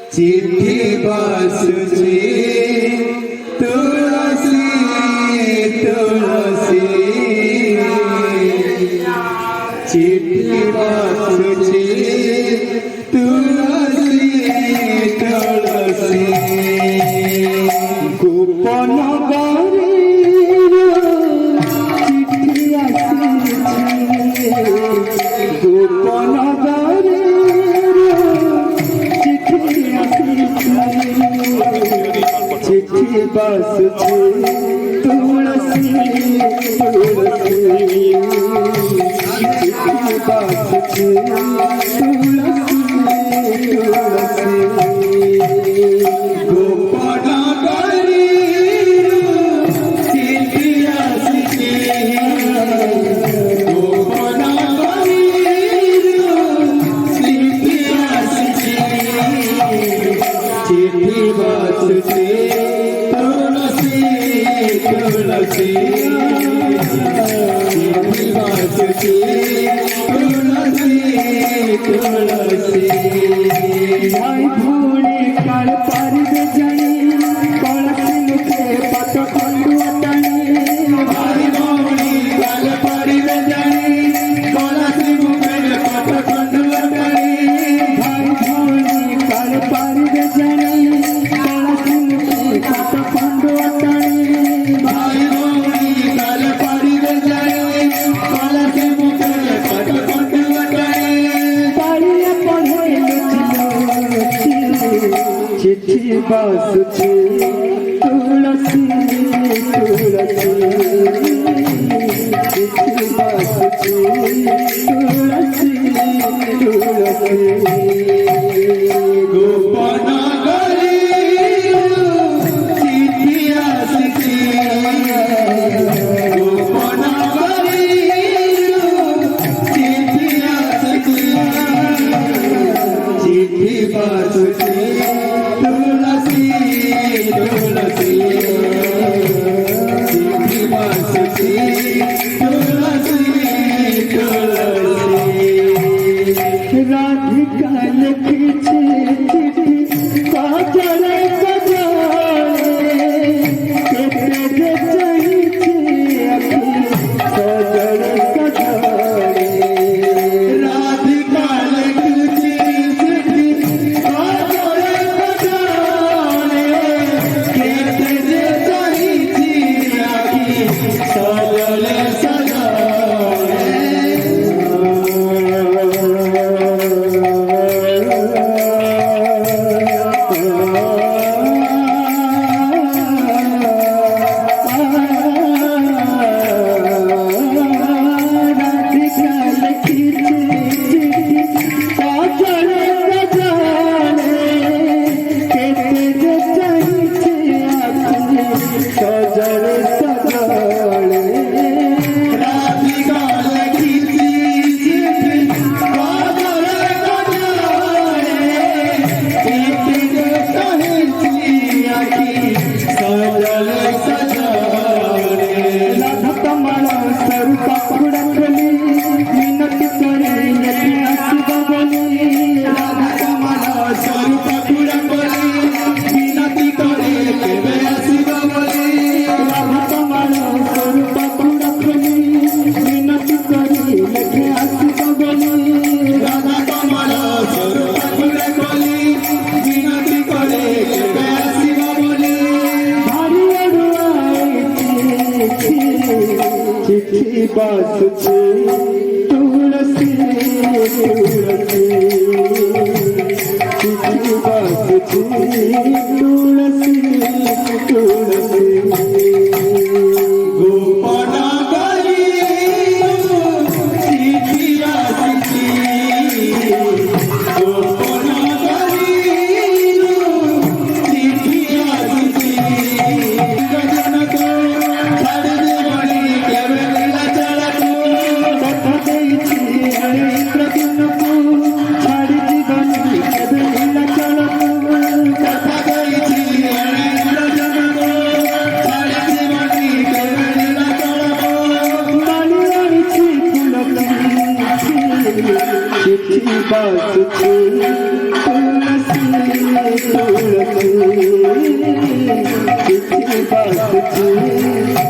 चिट्ठी बासुची तुळसी तुळसी चिट्ठी बासुची तुळसी तुळसी गोपन चिट्ठी आसीची गोपन चिट्ठी बासुची तुळसी तुळसी चिट्ठी बासुची तुळसी तुळसी गोपन करी चिट्ठी आसीची गोपन करी चिट्ठी आसीची चिट्ठी बासुची तुळसी तुळसी चिट्ठी बासुची तुळसी तुळसी भाई भूली काल पारिद जाई कळसी मुखे पट खंडु अटाई भाई भूली काल पारिद जाई कळसी मुखे पट खंडु अटाई भाई भूली काल पारिद जाई कळसी मुखे पट खंडु अटाई भाई भूली काल पारिद जाई कळसी मुखे पट खंडु अटाई पारिया पढ़े चिट्ठी बासुची तुळसी तुळसी चिट्ठी बासुची तुळसी तुळसी गोपन करी चिट्ठी आसीची गोपन करी चिट्ठी आसीची चिट्ठी बासुची तुळसी तुळसी चिट्ठी बासुची तुळसी तुळसी राधिका लिखीची चिट्ठी काजल सजाए केते जे चाहिची अखी सजल सजाए राधिका लिखीची चिट्ठी काजल सजाए केते जे चाहिची अखी सजल चिट्ठी बासुची तुळसी तुळसी चिट्ठी बासुची तुळसी तुळसी गोपन करी चिट्ठी आसीची गोपन करी चिट्ठी आसीची गगन को छाड़ दे बासुची तुलसी तुलसी चिट्ठी बासुची